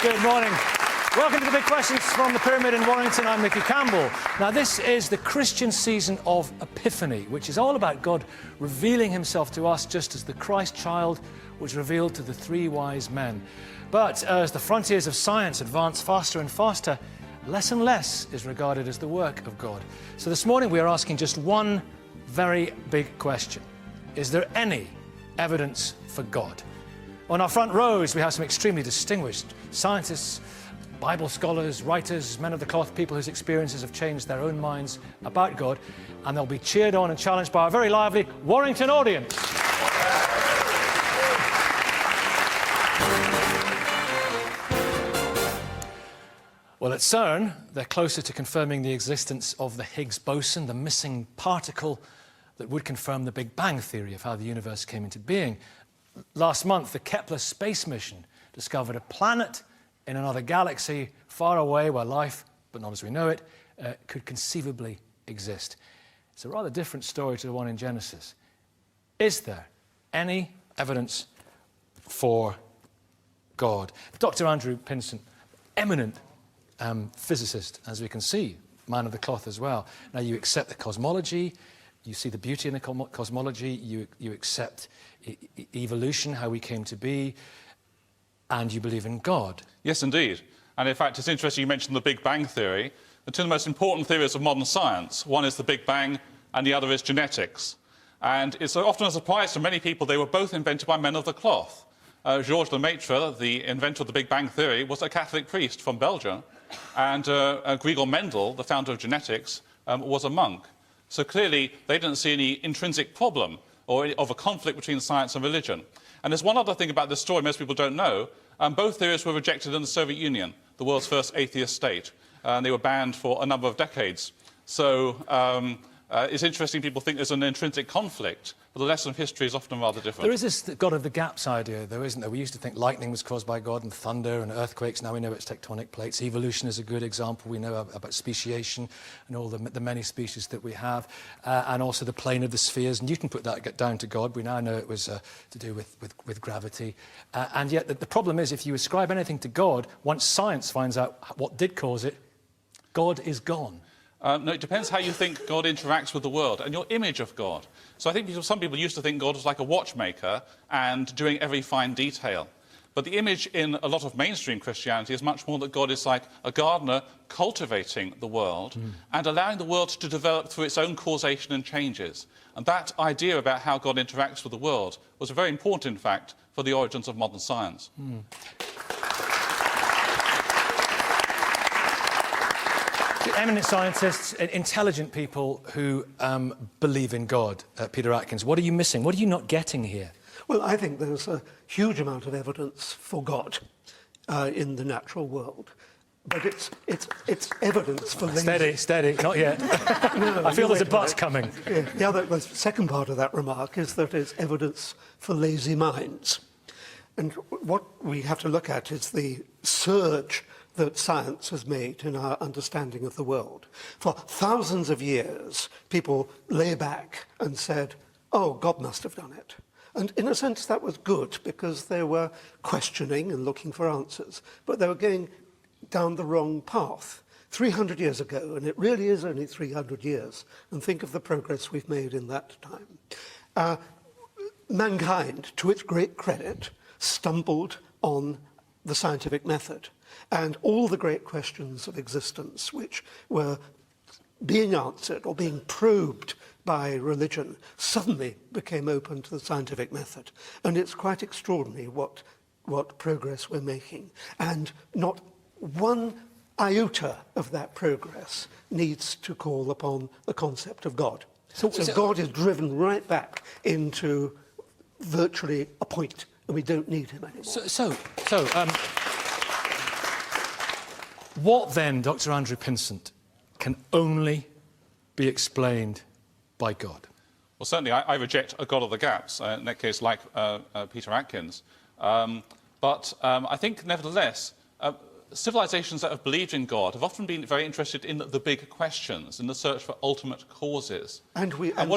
Good morning. Welcome to the Big Questions from the Pyramid in Warrington. I'm Mickey Campbell. Now, this is the Christian season of Epiphany, which is all about God revealing himself to us just as the Christ child was revealed to the three wise men. But as the frontiers of science advance faster and faster, less and less is regarded as the work of God. So this morning we are asking just one very big question. Is there any evidence for God? On our front rows, we have some extremely distinguished scientists, Bible scholars, writers, men of the cloth, people whose experiences have changed their own minds about God, and they'll be cheered on and challenged by our very lively Warrington audience. Well, at CERN, they're closer to confirming the existence of the Higgs boson, the missing particle that would confirm the Big Bang theory of how the universe came into being. Last month, the Kepler space mission discovered a planet in another galaxy far away where life, but not as we know it, could conceivably exist. It's a rather different story to the one in Genesis. Is there any evidence for God? Dr. Andrew Pinson, eminent physicist, as we can see, man of the cloth as well. Now, you accept the cosmology, you see the beauty in the cosmology, you accept evolution, how we came to be, and you believe in God. Yes, indeed. And in fact, it's interesting you mentioned the Big Bang theory. The two most important theories of modern science, one is the Big Bang and the other is genetics. And it's often a surprise to many people they were both invented by men of the cloth. Georges Lemaitre, the inventor of the Big Bang theory, was a Catholic priest from Belgium, and Gregor Mendel, the founder of genetics, was a monk. So clearly, they didn't see any intrinsic problem or of a conflict between science and religion. And there's one other thing about this story most people don't know. Both theories were rejected in the Soviet Union, the world's first atheist state, and they were banned for a number of decades. So it's interesting people think there's an intrinsic conflict, but the lesson of history is often rather different. There is this God of the gaps idea, though, isn't there? We used to think lightning was caused by God and thunder and earthquakes. Now we know it's tectonic plates. Evolution is a good example. We know about speciation and all the many species that we have, and also the plane of the spheres. Newton put that down to God. We now know it was to do with gravity. And yet the problem is, if you ascribe anything to God, once science finds out what did cause it, God is gone. No, it depends how you think God interacts with the world and your image of God. So I think some people used to think God was like a watchmaker and doing every fine detail. But the image in a lot of mainstream Christianity is much more that God is like a gardener cultivating the world and allowing the world to develop through its own causation and changes. And that idea about how God interacts with the world was very important, in fact, for the origins of modern science. Eminent scientists, intelligent people who believe in God. Peter Atkins, what are you missing? What are you not getting here? Well, I think there's a huge amount of evidence for God in the natural world. But it's evidence for lazy... Steady, not yet. No, I feel there's a but coming. Yeah, the second part of that remark is that it's evidence for lazy minds. And what we have to look at is the surge that science has made in our understanding of the world. For thousands of years, people lay back and said, oh, God must have done it. And in a sense, that was good, because they were questioning and looking for answers, but they were going down the wrong path. 300 years ago, and it really is only 300 years, and think of the progress we've made in that time. Mankind, to its great credit, stumbled on the scientific method. And all the great questions of existence which were being answered or being probed by religion suddenly became open to the scientific method. And it's quite extraordinary what progress we're making. And not one iota of that progress needs to call upon the concept of God. So God is driven right back into virtually a point, and we don't need him anymore. What then, Dr. Andrew Pinson, can only be explained by God? Well, certainly I reject a God of the gaps, in that case, like Peter Atkins. But I think, nevertheless, civilizations that have believed in God have often been very interested in the big questions, in the search for ultimate causes. And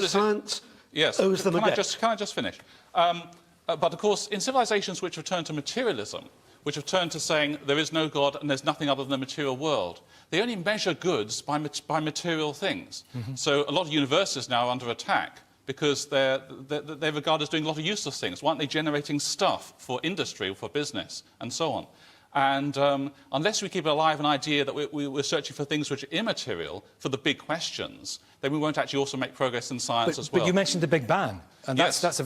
science Yes. owes them a debt. Can I just finish? But of course, in civilizations which have turned to materialism, which have turned to saying there is no God and there's nothing other than the material world. They only measure goods by material things. So a lot of universities now are under attack because they're regarded as doing a lot of useless things. Why aren't they generating stuff for industry or for business and so on? And unless we keep alive an idea that we're searching for things which are immaterial, for the big questions, then we won't actually also make progress in science as well. But you mentioned the Big Bang, and Yes. that's a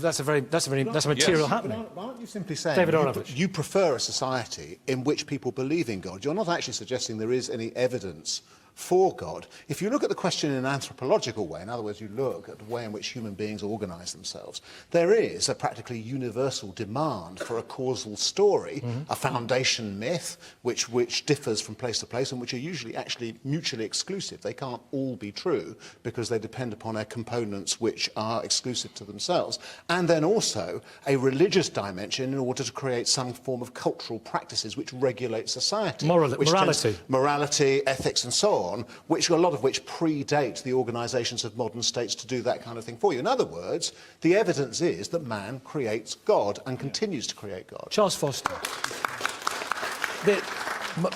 material happening. Why aren't you simply saying David Aaronovitch. you prefer a society in which people believe in God? You're not actually suggesting there is any evidence for God. If you look at the question in an anthropological way, in other words, you look at the way in which human beings organise themselves, there is a practically universal demand for a causal story, a foundation myth, which differs from place to place and which are usually actually mutually exclusive. They can't all be true because they depend upon their components which are exclusive to themselves. And then also a religious dimension in order to create some form of cultural practices which regulate society. Morality, ethics and so on, which a lot of which predate the organisations of modern states to do that kind of thing for you. In other words, the evidence is that man creates God and continues to create God. Charles Foster.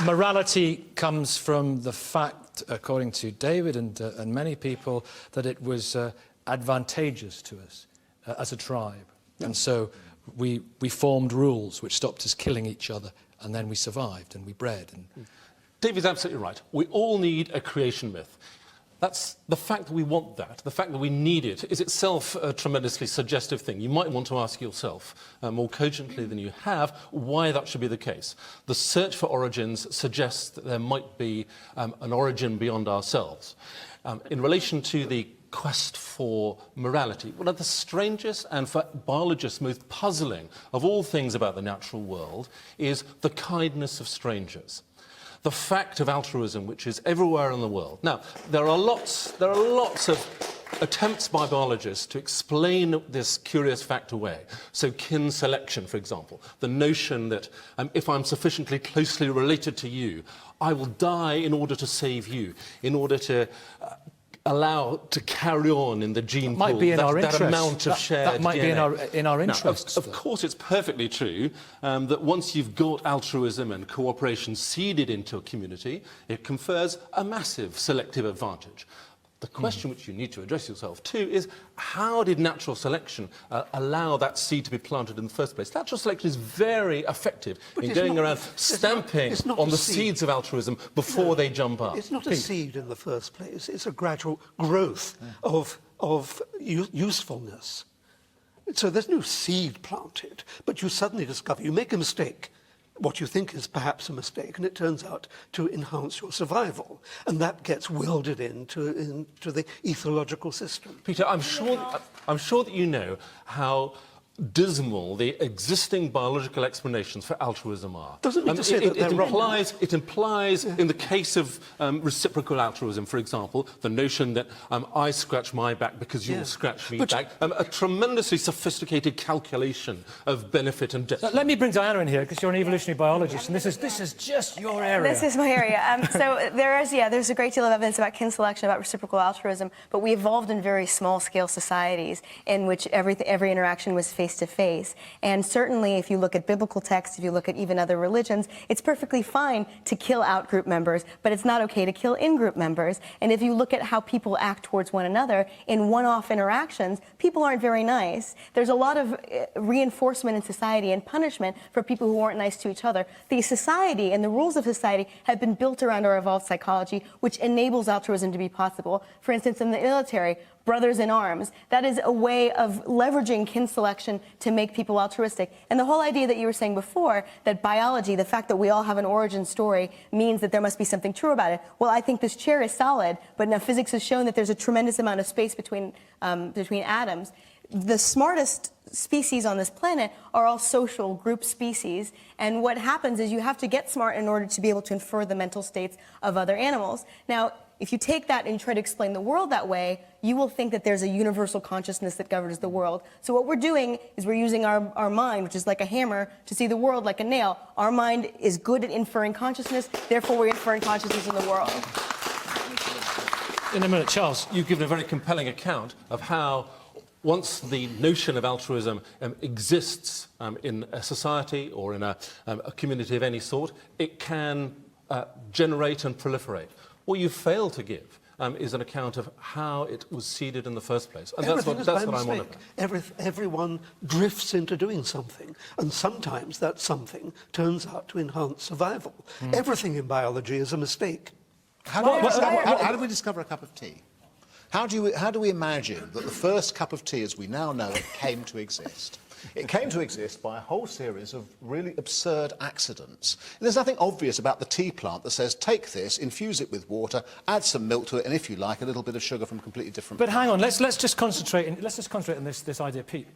Morality comes from the fact, according to David and many people, that it was advantageous to us as a tribe. And so we formed rules which stopped us killing each other, and then we survived and we bred. David's absolutely right. We all need a creation myth. That's the fact that we want that, the fact that we need it, is itself a tremendously suggestive thing. You might want to ask yourself, more cogently than you have, why that should be the case. The search for origins suggests that there might be an origin beyond ourselves. In relation to the quest for morality, one of the strangest and for biologists most puzzling of all things about the natural world is the kindness of strangers. The fact of altruism, which is everywhere in the world. Now, there are lots of attempts by biologists to explain this curious fact away. So kin selection, for example, the notion that if I'm sufficiently closely related to you, I will die in order to save you, in order to allow to carry on in the gene pool that amount of shared That might DNA. be in our interests. Of course, it's perfectly true that once you've got altruism and cooperation seeded into a community, it confers a massive selective advantage. The question which you need to address yourself to is, how did natural selection allow that seed to be planted in the first place? Natural selection is very effective in going around stamping on the seeds of altruism before they jump up. It's not a seed in the first place. It's a gradual growth of usefulness. So there's no seed planted, but you suddenly discover, you make a mistake, what you think is perhaps a mistake, and it turns out to enhance your survival. And that gets welded into the ethological system. Peter, I'm sure that you know how dismal the existing biological explanations for altruism are. Doesn't mean to say that they're wrong. It implies, in the case of reciprocal altruism, for example, the notion that I scratch my back because you'll scratch me back, a tremendously sophisticated calculation of benefit and detriment. Let me bring Diana in here, because you're an evolutionary biologist, and this is just your area. This is my area. So there's a great deal of evidence about kin selection, about reciprocal altruism, but we evolved in very small-scale societies in which every interaction was face-to-face. And certainly, if you look at biblical texts, if you look at even other religions, it's perfectly fine to kill out-group members, but it's not okay to kill in-group members. And if you look at how people act towards one another in one-off interactions, people aren't very nice. There's a lot of reinforcement in society and punishment for people who aren't nice to each other. The society and the rules of society have been built around our evolved psychology, which enables altruism to be possible. For instance, in the military, brothers in arms. That is a way of leveraging kin selection to make people altruistic. And the whole idea that you were saying before, that biology, the fact that we all have an origin story, means that there must be something true about it. Well, I think this chair is solid, but now physics has shown that there's a tremendous amount of space between atoms. The smartest species on this planet are all social group species, and what happens is you have to get smart in order to be able to infer the mental states of other animals. Now, if you take that and try to explain the world that way, you will think that there's a universal consciousness that governs the world. So what we're doing is we're using our mind, which is like a hammer, to see the world like a nail. Our mind is good at inferring consciousness, therefore we're inferring consciousness in the world. In a minute, Charles. You've given a very compelling account of how once the notion of altruism exists in a society or in a community of any sort, it can generate and proliferate. What you fail to give is an account of how it was seeded in the first place. And that's what I'm on about. Everyone drifts into doing something, and sometimes that something turns out to enhance survival. Everything in biology is a mistake. How do we discover a cup of tea? How do we imagine that the first cup of tea, as we now know it, came to exist? It came to exist by a whole series of really absurd accidents. There's nothing obvious about the tea plant that says, take this, infuse it with water, add some milk to it, and if you like, a little bit of sugar from completely different But hang on, plants. let's just concentrate on this idea, Pete.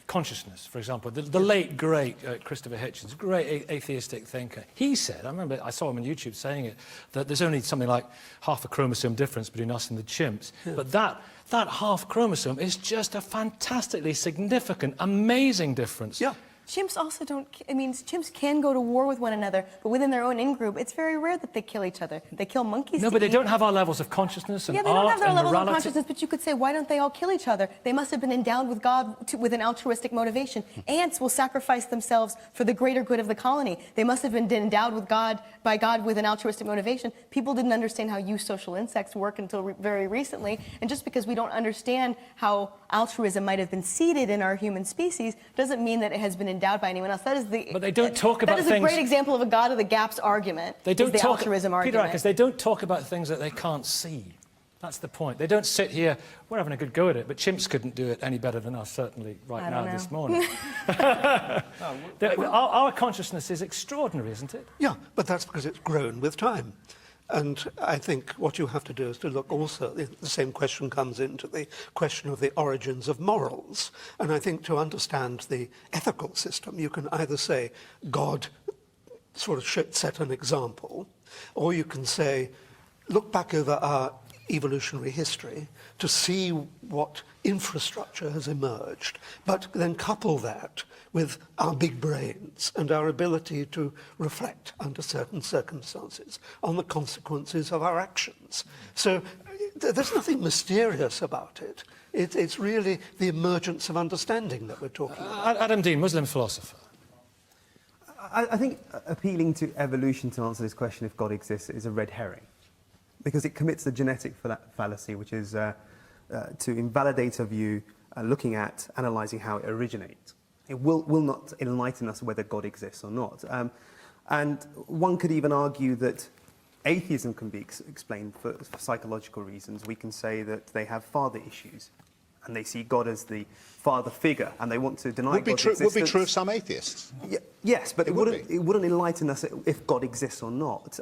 Consciousness, for example. The late, great Christopher Hitchens, great atheistic thinker, he said, I remember I saw him on YouTube saying it, that there's only something like half a chromosome difference between us and the chimps. Yeah. But that half chromosome is just a fantastically significant, amazing difference. Yeah. Chimps also don't, chimps can go to war with one another, but within their own in-group, it's very rare that they kill each other. They kill monkeys. No, but they don't have our levels of consciousness and yeah, they art don't have their and levels morality. of consciousness, but you could say, why don't they all kill each other? They must have been endowed with God with an altruistic motivation. Ants will sacrifice themselves for the greater good of the colony. They must have been endowed with by God with an altruistic motivation. People didn't understand how eusocial insects work until very recently, and just because we don't understand how altruism might have been seeded in our human species doesn't mean that it has been endowed by anyone else. But they don't talk about things... That is a great example of a God of the gaps argument. They don't the talk... altruism Peter argument. Ackers, they don't talk about things that they can't see. That's the point. They don't sit here, we're having a good go at it, but chimps couldn't do it any better than us, certainly right now this morning. Our consciousness is extraordinary, isn't it? Yeah, but that's because it's grown with time. And I think what you have to do is to look also, the same question comes into the question of the origins of morals. And I think to understand the ethical system, you can either say God sort of set an example, or you can say, look back over our evolutionary history to see what infrastructure has emerged, but then couple that with our big brains and our ability to reflect under certain circumstances on the consequences of our actions. So there's nothing mysterious about it. It's really the emergence of understanding that we're talking about. Adam Dean, Muslim philosopher. I think appealing to evolution to answer this question, if God exists, is a red herring, because it commits the genetic fallacy, which is to invalidate a view looking at, analysing how it originates. It will not enlighten us whether God exists or not. And one could even argue that atheism can be explained for psychological reasons. We can say that they have father issues, and they see God as the father figure, and they want to deny God's existence. Would be true of some atheists. Yes, but it wouldn't enlighten us if God exists or not.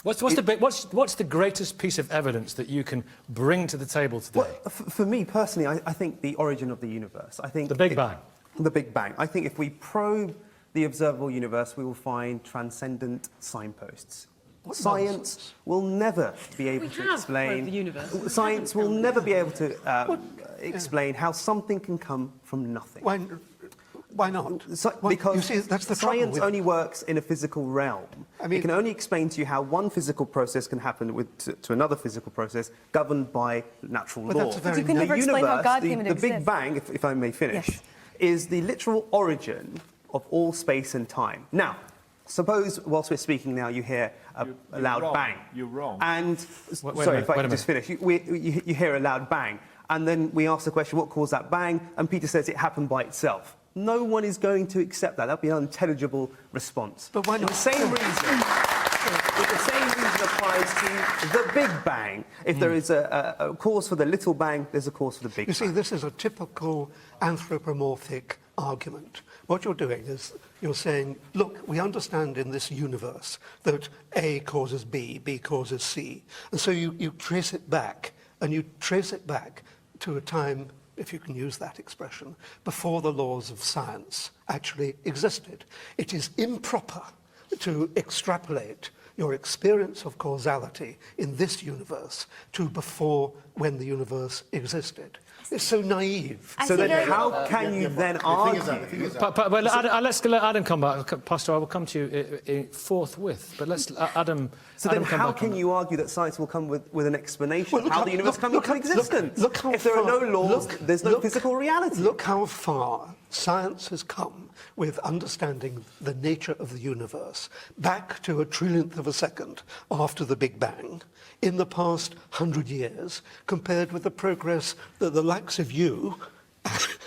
What's the greatest piece of evidence that you can bring to the table today? Well, for me personally, I think the origin of the universe. I think the Big Bang. The Big Bang. I think if we probe the observable universe, we will find transcendent signposts. Science will never be able to explain the universe. Science will never be able to explain how something can come from nothing. Why not? Because you see, that's the science only works in a physical realm. It can only explain to you how one physical process can happen to another physical process governed by natural law. But you can never explain how God came into the Big Bang, if I may finish, yes, is the literal origin of all space and time. Now, suppose whilst we're speaking now you hear a loud bang. You're wrong. And sorry, if I can just finish. You hear a loud bang, and then we ask the question, what caused that bang? And Peter says it happened by itself. No one is going to accept that. That'd be an unintelligible response. But why not? The same reason applies to the Big Bang. If there is a cause for the little bang, there's a cause for the Big Bang. You see, this is a typical anthropomorphic argument. What you're doing is you're saying, look, we understand in this universe that A causes B, B causes C. And so you trace it back, and you trace it back to a time, if you can use that expression, before the laws of science actually existed. It is improper to extrapolate your experience of causality in this universe to before when the universe existed. It's so naive. So then how can you then argue... But let's let Adam come back. Pastor, I will come to you forthwith. But let's Adam. So Adam then come how back can you argue that science will come with an explanation of how the universe comes into existence? Look how if there are no laws, there's no physical reality. Look how far science has come with understanding the nature of the universe back to a trillionth of a second after the Big Bang in the past 100 years compared with the progress that the likes of you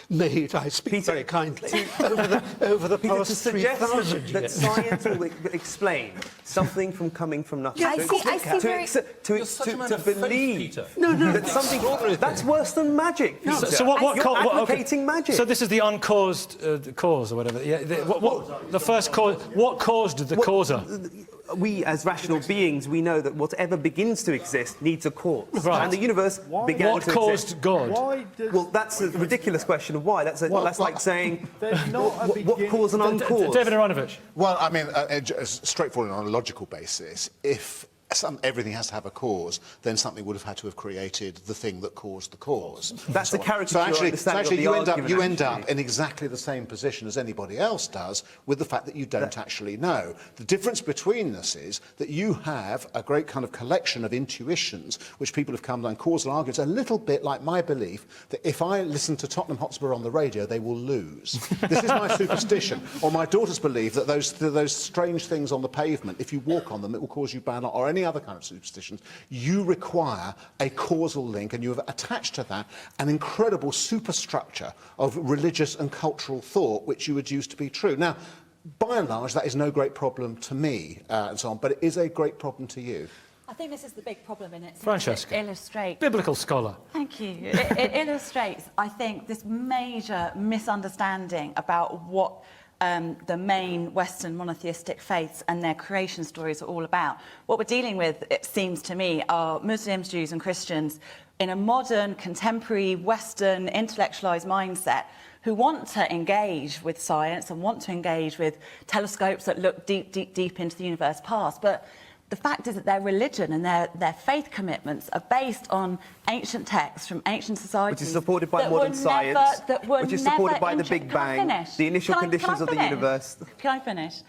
made, I speak very kindly, over the Peter, to past suggest 3,000 that years. science will explain something from coming from nothing. I see very... You're such a man of faith, believe Peter. that something... That's worse than magic, Peter. So what You're advocating magic. So this is the uncaused cause or whatever. Yeah, the first cause. What caused the causer? We, as rational beings, we know that whatever begins to exist needs a cause. Right. And the universe began What to caused exist. God? Well, that's a ridiculous question of why. That's like saying what caused and uncaused. David Aaronovitch. Well, I mean, straightforward on a logical basis, if everything has to have a cause, then something would have had to have created the thing that caused the cause. That's the caricature So actually understanding you of the end up argument, in exactly the same position as anybody else does with the fact that you don't actually know. The difference between us is that you have a great kind of collection of intuitions which people have come to, and causal arguments, a little bit like my belief that if I listen to Tottenham Hotspur on the radio, they will lose. This is my superstition. Or my daughter's belief that those strange things on the pavement, if you walk on them, it will cause you bad luck, or any other kind of superstitions. You require a causal link, and you have attached to that an incredible superstructure of religious and cultural thought which you adduce to be true. Now, by and large, that is no great problem to me, and so on, but it is a great problem to you. I think this is the big problem in it. Francesca. It illustrates... Biblical scholar. Thank you. It illustrates, I think, this major misunderstanding about what the main Western monotheistic faiths and their creation stories are all about. What we're dealing with, it seems to me, are Muslims, Jews and Christians in a modern, contemporary, Western, intellectualised mindset who want to engage with science and want to engage with telescopes that look deep, deep, deep into the universe past. But the fact is that their religion and their faith commitments are based on ancient texts from ancient societies. Which is supported by modern science, which is supported by the Big Bang, the initial conditions of the universe. Can I finish?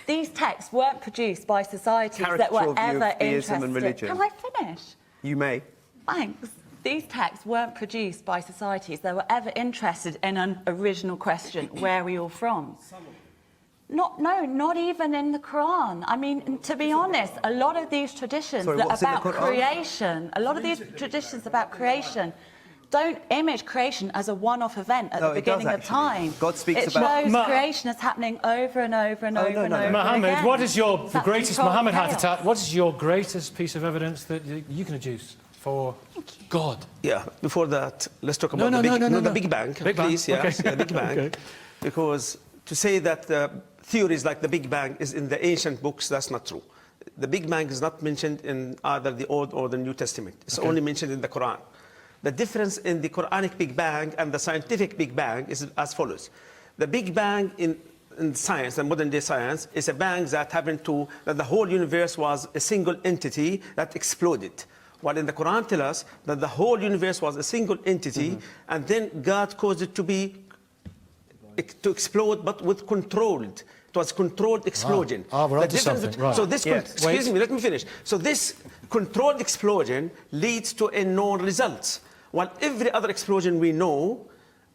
These texts weren't produced by societies that were ever theism and religion. Can I finish? You may. Thanks. These texts weren't produced by societies that were ever interested in an original question, where are we all from? Not even in the Quran. I mean, to be honest, a lot of these traditions about creation, don't image creation as a one-off event at the beginning of time. God speaks about... It shows creation as happening over and over and over and over Mohammed, again. what is your greatest... Mohammed Hatatat, what is your greatest piece of evidence that you can adduce for God? Yeah, before that, let's talk about the Big Bang, please. Okay. Yes, the Big Bang. Okay. Because to say that theories like the Big Bang is in the ancient books, that's not true. The Big Bang is not mentioned in either the Old or the New Testament. It's only mentioned in the Quran. The difference in the Quranic Big Bang and the scientific Big Bang is as follows. The Big Bang in science, and modern day science, is a bang that happened that the whole universe was a single entity that exploded. While in the Quran tells us that the whole universe was a single entity, and then God caused it to explode, but with controlled. It was controlled explosion. We're onto something, right. So this, excuse me, let me finish. So this controlled explosion leads to a known result. While every other explosion we know,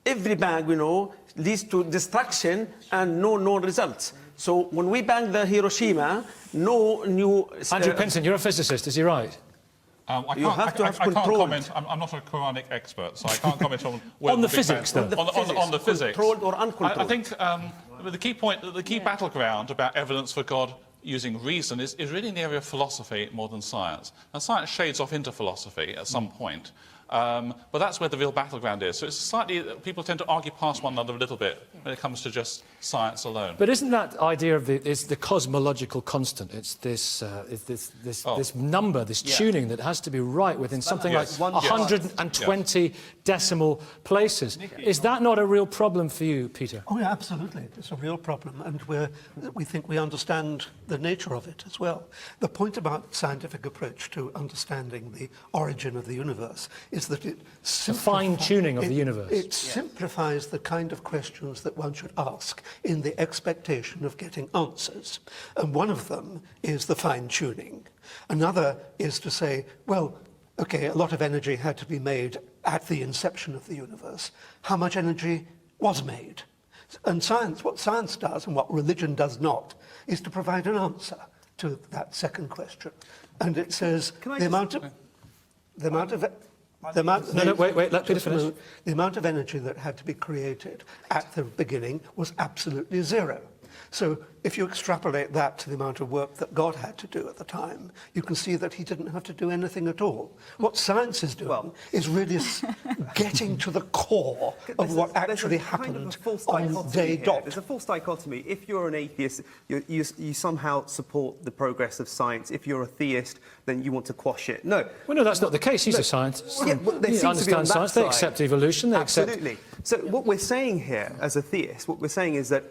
every bang we know, leads to destruction and no known results. So when we bang the Hiroshima, no new... Andrew Pinson, you're a physicist, is he right? I can't comment. I'm not a Quranic expert, so I can't comment on on the physics, though. On the physics. Controlled or uncontrolled. I think the key battleground about evidence for God using reason is really in the area of philosophy more than science. Now, science shades off into philosophy at some point, But that's where the real battleground is. So it's slightly, people tend to argue past one another a little bit when it comes to just science alone. But isn't that idea of the cosmological constant? It's this number, this tuning that has to be right within something like 120 decimal places. Is that not a real problem for you, Peter? Oh, yeah, absolutely. It's a real problem, and we think we understand the nature of it as well. The point about scientific approach to understanding the origin of the universe is that it fine-tuning of the universe. It simplifies the kind of questions that one should ask in the expectation of getting answers. And one of them is the fine-tuning. Another is to say, well, okay, a lot of energy had to be made at the inception of the universe. How much energy was made? And science, what science does and what religion does not, is to provide an answer to that second question. And it says the amount of wait, let Peter finish. The amount of energy that had to be created at the beginning was absolutely zero. So if you extrapolate that to the amount of work that God had to do at the time, you can see that he didn't have to do anything at all. What science is doing is really getting to the core of what actually happened on day dot. There's a false dichotomy. If you're an atheist, you somehow support the progress of science. If you're a theist, then you want to quash it. No. Well, no, that's not the case. He's a scientist. Yeah, well, they He seem to be on understands that science. They side. accept evolution. They Absolutely. So what we're saying here, as a theist, what we're saying is that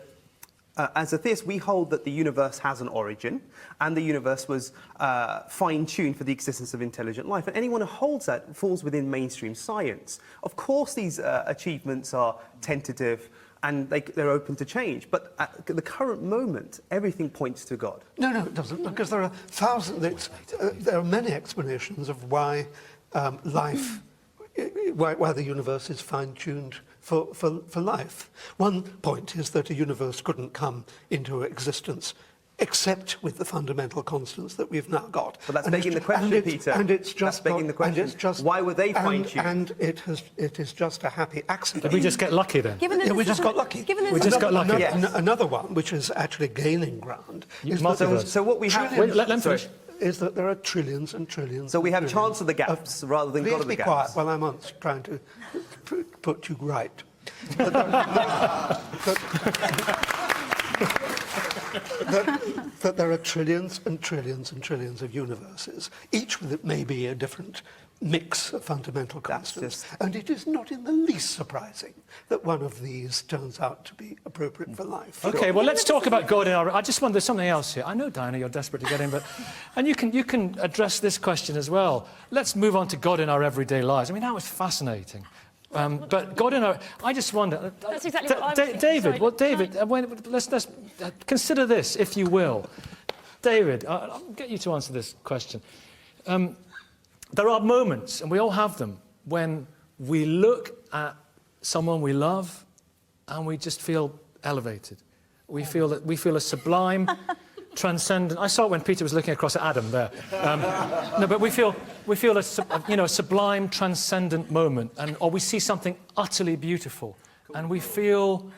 as a theist, we hold that the universe has an origin, and the universe was fine-tuned for the existence of intelligent life. And anyone who holds that falls within mainstream science. Of course, these achievements are tentative, and they're open to change. But at the current moment, everything points to God. No, it doesn't, because there are thousands. There are many explanations of why life, why the universe is fine-tuned for life. One point is that a universe couldn't come into existence except with the fundamental constants that we've now got. But that's begging the question, Peter. And it's just that's begging the question. Why were they fine-tuned? And it is just a happy accident. Did we just get lucky then? We just got lucky. We just got lucky. Another one, which is actually gaining ground, is so what we have... Wait, let them finish. Is that there are trillions and trillions. So we have chance of the gaps rather than God of the gaps. Please be quiet while I'm trying to put you right. That there are trillions and trillions and trillions of universes, each with it may be a different mix of fundamental constants. And it is not in the least surprising that one of these turns out to be appropriate for life. Okay, well, let's talk about God in our... I just wonder, there's something else here. I know, Diana, you're desperate to get in, but... And you can address this question as well. Let's move on to God in our everyday lives. I mean, that was fascinating. But God in our... I just wonder... That's exactly what I was thinking. David, Sorry, well, David, let's consider this, if you will. David, I'll get you to answer this question. There are moments, and we all have them, when we look at someone we love and we just feel elevated. We feel a sublime, transcendent... I saw it when Peter was looking across at Adam there. No, but we feel a sublime, transcendent moment, or we see something utterly beautiful, and we feel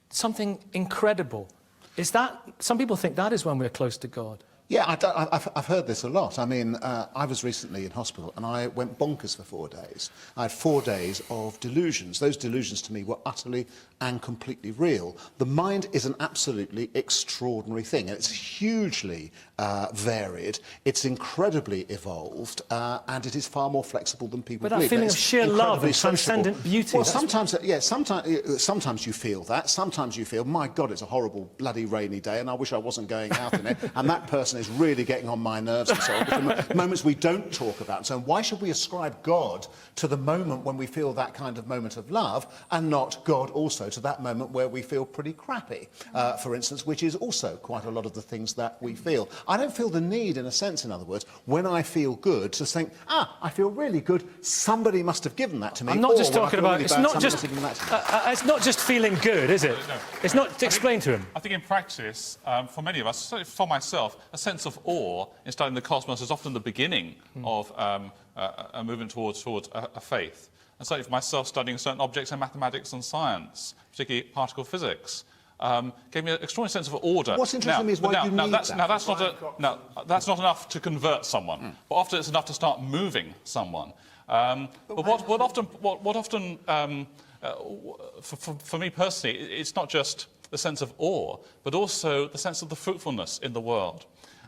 something incredible. Is that... Some people think that is when we're close to God. Yeah, I've heard this a lot. I mean, I was recently in hospital and I went bonkers for 4 days. I had 4 days of delusions. Those delusions to me were utterly and completely real. The mind is an absolutely extraordinary thing, and it's hugely varied. It's incredibly evolved, and it is far more flexible than people believe. But that feeling of sheer love and transcendent beauty. Well, sometimes you feel that. Sometimes you feel, my God, it's a horrible, bloody rainy day, and I wish I wasn't going out in it. And that person is really getting on my nerves and so on. But the moments we don't talk about. So why should we ascribe God to the moment when we feel that kind of moment of love, and not God also to that moment where we feel pretty crappy, for instance, which is also quite a lot of the things that we feel. I don't feel the need, in a sense, in other words, when I feel good, to think, I feel really good, somebody must have given that to me. I'm not just talking about... Really it's not just feeling good, is it? No. It's not... Explain to him. I think in practice, for many of us, certainly for myself, a sense of awe in studying the cosmos is often the beginning of a movement towards a faith. And certainly for myself, studying certain objects in mathematics and science, particularly particle physics, gave me an extraordinary sense of order. What's interesting to me is why you need that. That's not enough to convert someone, but often it's enough to start moving someone. But what often for me personally, it's not just the sense of awe, but also the sense of the fruitfulness in the world.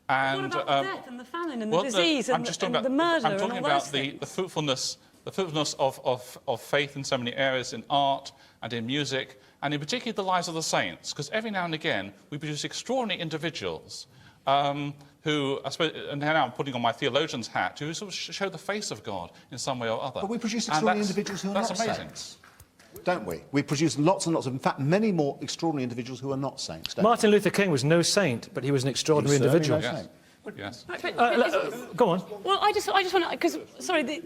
And, what about the death and the famine and the disease and the murder I'm talking and all about those the things? fruitfulness of faith in so many areas, in art and in music, and in particular the lives of the saints, because every now and again we produce extraordinary individuals who, I suppose, and now I'm putting on my theologian's hat, who sort of show the face of God in some way or other. But we produce extraordinary individuals who are not amazing. saints, don't we? We produce lots and lots of, in fact, many more extraordinary individuals who are not saints, don't Martin Luther King was no saint, but he was an extraordinary individual. no saint. Yes. Go on. Well, I just want to, because, sorry,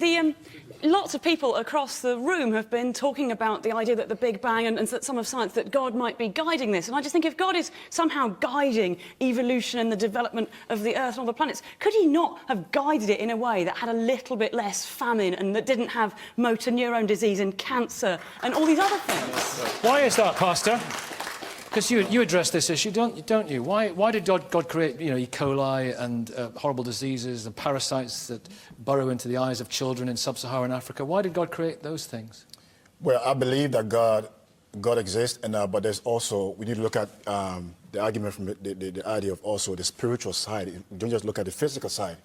lots of people across the room have been talking about the idea that the Big Bang and some of science, that God might be guiding this. And I just think if God is somehow guiding evolution and the development of the Earth and all the planets, could he not have guided it in a way that had a little bit less famine and that didn't have motor neuron disease and cancer and all these other things? Why is that, Pastor? Because you address this issue, don't you? Why did God create, E. coli and horrible diseases and parasites that burrow into the eyes of children in sub-Saharan Africa? Why did God create those things? Well, I believe that God exists, and but there's also, we need to look at the argument from the idea of also the spiritual side. Don't just look at the physical side.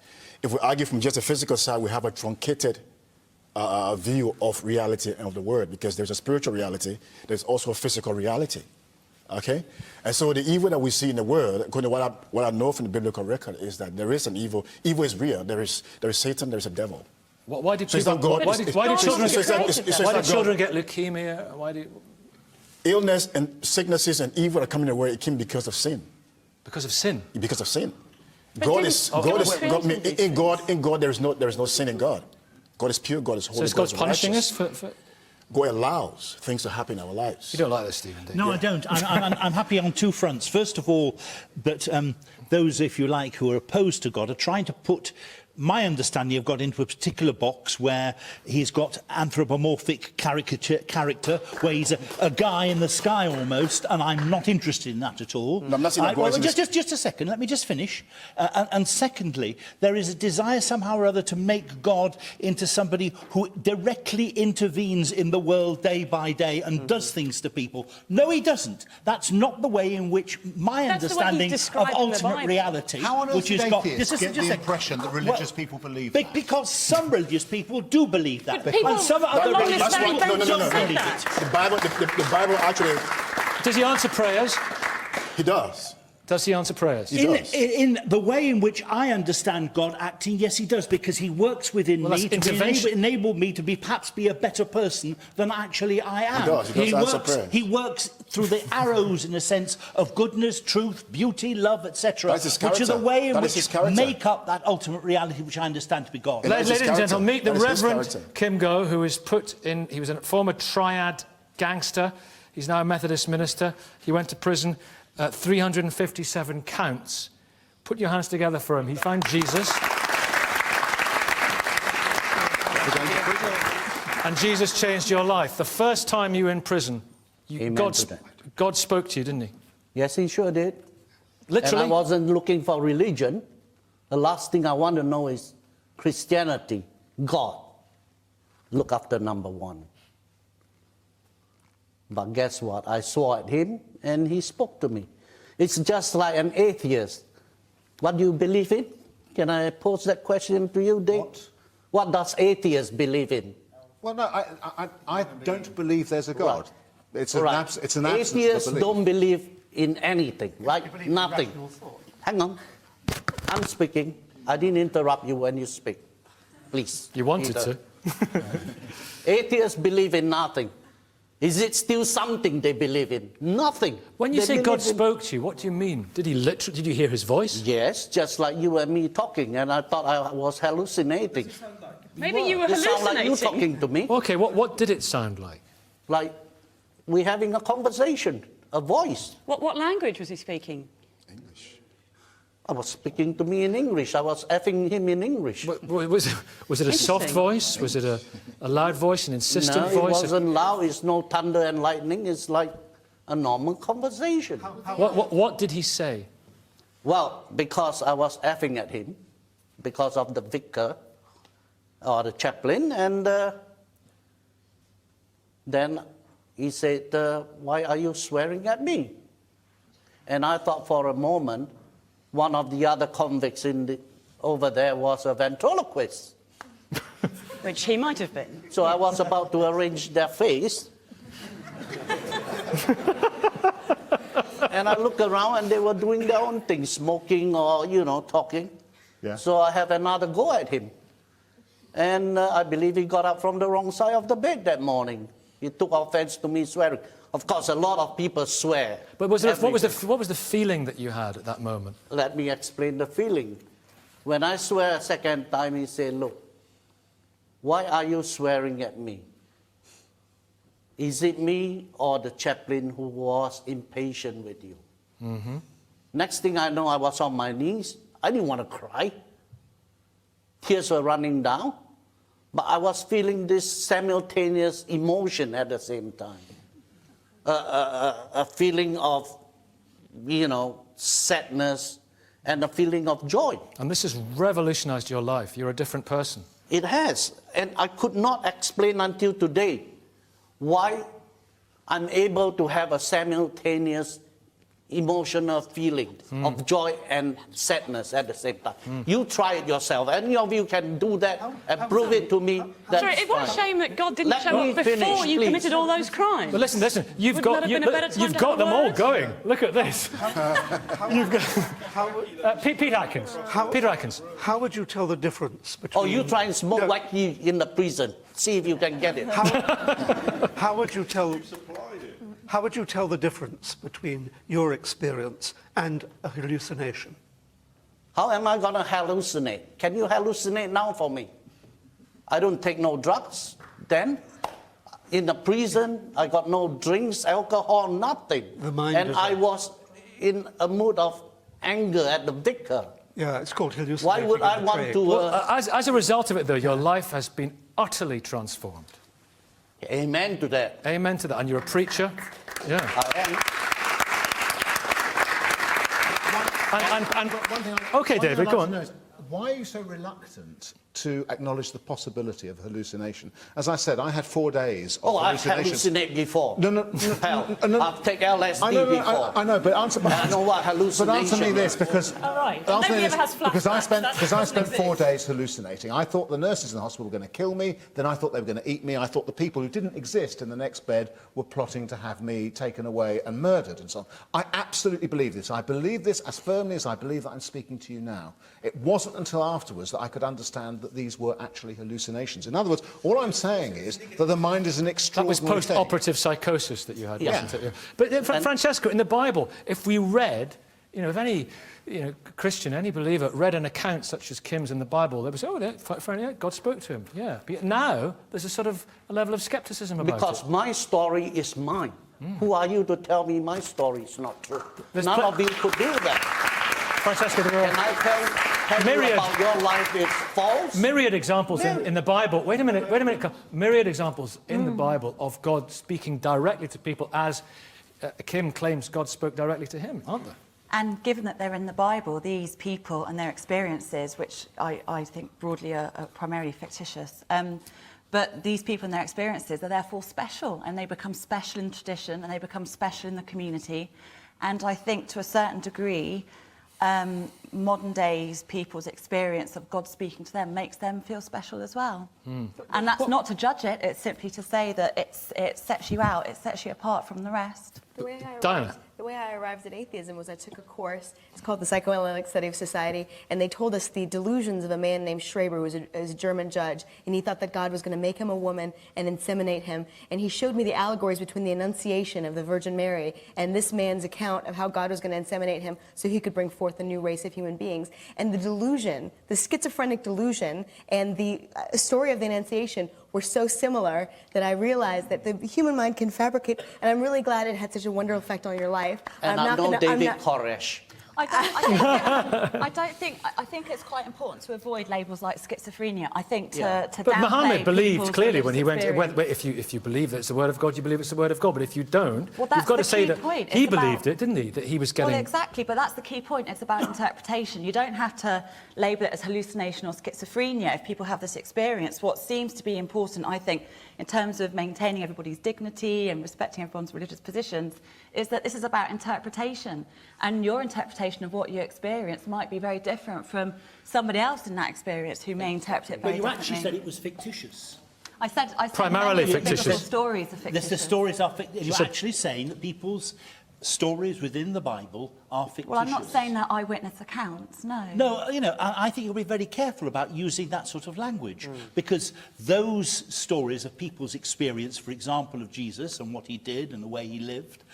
If we argue from just the physical side, we have a truncated view of reality and of the word, because there's a spiritual reality, there's also a physical reality. Okay? And so the evil that we see in the world, according to what I know from the biblical record, is that there is an evil. Evil is real. There is Satan, there is a devil. Why did so it's not God. Why did children get leukemia? Illness and sicknesses and evil are coming away. It came because of sin. Because of sin? Because of sin. In God there is no sin in God. God is pure, God is holy. So is God punishing us for... God allows things to happen in our lives. You don't like this, Stephen, do you? No, I don't. I'm happy on two fronts. First of all, that those, if you like, who are opposed to God are trying to put my understanding of God into a particular box where he's got anthropomorphic character, where he's a guy in the sky almost, and I'm not interested in that at all. No, I'm not saying that. Well, just a second, let me just finish. And secondly, there is a desire somehow or other to make God into somebody who directly intervenes in the world day by day and does things to people. No, he doesn't. That's not the way in which my understanding of ultimate reality, How on earth which is do God. atheists get the impression that religious people believe that? Because some religious people do believe that. And some other religious people don't no. believe it. The Bible actually... Does he answer prayers? He does. Does he answer prayers? In the way in which I understand God acting, yes, he does, because he works within me to enable me to perhaps be a better person than actually I am. He does. He does answer prayers. He works through the arrows, in a sense, of goodness, truth, beauty, love, etc., which are the way in which make up that ultimate reality which I understand to be God. Ladies and gentlemen, meet the Reverend Kim Go, who is he was a former triad gangster. He's now a Methodist minister. He went to prison. 357 counts. Put your hands together for him. He found Jesus. And Jesus changed your life. The first time you were in prison, God spoke to you, didn't he? Yes, he sure did. Literally? And I wasn't looking for religion. The last thing I want to know is Christianity, God. Look after number one. But guess what? I swore at him, and he spoke to me. It's just like an atheist. What do you believe in? Can I pose that question to you, Dave? What does atheists believe in? Well, no, I don't believe there's a God. Right. It's an absence of belief. Atheists don't believe in anything, right? Nothing. Hang on. I'm speaking. I didn't interrupt you when you speak. Please. You wanted to. Atheists believe in nothing. Is it still something they believe in? Nothing. When you say God spoke to you, what do you mean? Did you hear his voice? Yes, just like you and me talking, and I thought I was hallucinating. Maybe you were hallucinating. It sounded like you talking to me. Okay, what did it sound like? Like we're having a conversation, a voice. What language was he speaking? English. I was speaking to me in English. I was effing him in English. Was it a soft voice? Was it a loud voice, an insistent voice? No, it wasn't loud. It's no thunder and lightning. It's like a normal conversation. What did he say? Well, because I was effing at him, because of the vicar, or the chaplain, and then he said, why are you swearing at me? And I thought for a moment, one of the other convicts over there was a ventriloquist. Which he might have been. So I was about to arrange their face. And I looked around and they were doing their own thing, smoking or, talking. Yeah. So I have another go at him. And I believe he got up from the wrong side of the bed that morning. He took offense to me swearing. Of course, a lot of people swear. But what was the feeling that you had at that moment? Let me explain the feeling. When I swear a second time, he said, look, why are you swearing at me? Is it me or the chaplain who was impatient with you? Mm-hmm. Next thing I know, I was on my knees. I didn't want to cry. Tears were running down. But I was feeling this simultaneous emotion at the same time. A feeling of, sadness and a feeling of joy. And this has revolutionized your life. You're a different person. It has. And I could not explain until today why I'm able to have a simultaneous emotional feeling of joy and sadness at the same time. You try it yourself. Any of you can do that and prove it to me. Sorry, what a shame that God didn't show up before you committed all those crimes. But listen, you've got them all going. Look at this. You've got Peter Atkins. Peter Atkins. How would you tell the difference between... Oh, you try and smoke like you in the prison. See if you can get it. How would you tell... How would you tell the difference between your experience and a hallucination? How am I going to hallucinate? Can you hallucinate now for me? I don't take no drugs. Then, in the prison, I got no drinks, alcohol, nothing. And I was in a mood of anger at the vicar. Yeah, it's called hallucination. Why would I want to... Well, as a result of it, though, your life has been utterly transformed. Amen to that. Amen to that. And you're a preacher. Yeah. I am. Okay, David, go on. Why are you so reluctant to acknowledge the possibility of hallucination? As I said, I had 4 days of hallucinations. I've hallucinated before. No. I've taken LSD before. I know, but answer me. I know what hallucination. But answer me this, because because I spent 4 days hallucinating. I thought the nurses in the hospital were going to kill me. Then I thought they were going to eat me. I thought the people who didn't exist in the next bed were plotting to have me taken away and murdered and so on. I absolutely believe this. I believe this as firmly as I believe that I'm speaking to you now. It wasn't until afterwards that I could understand that these were actually hallucinations. In other words, all I'm saying is that the mind is an extraordinary That was post-operative psychosis that you had, Yeah. wasn't it? But Francesco, in the Bible, if we read, if any Christian, any believer read an account such as Kim's in the Bible, they would say, God spoke to him. Yeah. But now there's a sort of a level of skepticism about it. Because my story is mine. Who are you to tell me my story is not true? None of you could do that. Francesco, there Can I tell you about your life is false? Myriad examples in the Bible. Wait a minute. Myriad examples in the Bible of God speaking directly to people, as Kim claims God spoke directly to him, aren't there? And given that they're in the Bible, these people and their experiences, which I think broadly are primarily fictitious, but these people and their experiences are therefore special, and they become special in tradition, and they become special in the community. And I think to a certain degree, modern days people's experience of God speaking to them makes them feel special as well. And that's not to judge it, it's simply to say that it sets you out, it sets you apart from the rest. The way I arrived at atheism was I took a course, it's called the Psychoanalytic Study of Society, and they told us the delusions of a man named Schreber, who was a German judge, and he thought that God was going to make him a woman and inseminate him, and he showed me the allegories between the Annunciation of the Virgin Mary and this man's account of how God was going to inseminate him so he could bring forth a new race of human beings. And the delusion, the schizophrenic delusion, and the story of the Annunciation were so similar that I realized that the human mind can fabricate, and I'm really glad it had such a wonderful effect on your life. And I know David Koresh. I think it's quite important to avoid labels like schizophrenia. I think to But downplay Muhammad believed people's clearly when he religious went, experience. if you believe that it's the word of God, you believe it's the word of God. But if you don't, Well, you've that's got to the say key that point. he It's about- believed it, didn't he? That he was getting... Well, exactly, but that's the key point. It's about interpretation. You don't have to label it as hallucination or schizophrenia if people have this experience. What seems to be important, I think, in terms of maintaining everybody's dignity and respecting everyone's religious positions, is that this is about interpretation. And your interpretation of what you experience might be very different from somebody else in that experience who may interpret it very But you differently. actually said it was fictitious. I said Primarily many biblical fictitious. stories are fictitious. The stories are fictitious. You're actually saying that people's stories within the Bible are fictitious. Well, I'm not saying that eyewitness accounts, no. No, you know, I think you'll be very careful about using that sort of language because those stories of people's experience, for example, of Jesus and what he did and the way he lived,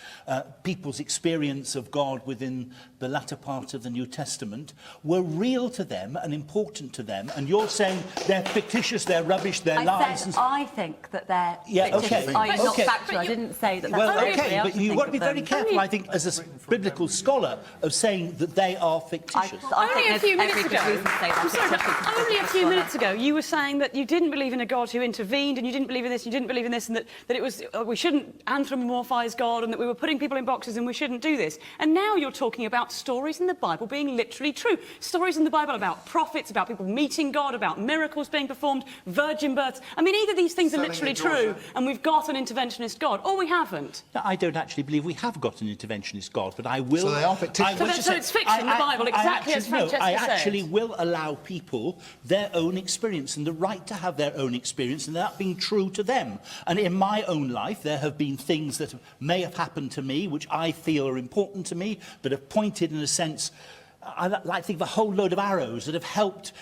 people's experience of God within the latter part of the New Testament were real to them and important to them. And you're saying they're fictitious, they're rubbish, they're lies. I think that they're Yeah, fictitious. okay. I'm not Okay. factual. I didn't say that that's Well, what okay, everybody else but would you've think got to be of very them. careful, I think, as a biblical scholar, of saying that they are fictitious. I Only think a there's few minutes every good ago, reason to say that I'm sorry, but fictitious. only a few minutes ago, you were saying that you didn't believe in a God who intervened, and you didn't believe in this, you didn't believe in this, and that it was we shouldn't anthropomorphise God, and that we were putting people in boxes, and we shouldn't do this. And now you're talking about stories in the Bible being literally true. Stories in the Bible about prophets, about people meeting God, about miracles being performed, virgin births. I mean, either these things are literally true, and we've got an interventionist God, or we haven't. No, I don't actually believe we have got an interventionist God, but I will... So they are fictitious. So it's fiction, the Bible, exactly as Francesca I said. actually will allow people their own experience and the right to have their own experience and that being true to them. And in my own life, there have been things that may have happened to me, which I feel are important to me, that have pointed in a sense... I like to think of a whole load of arrows that have helped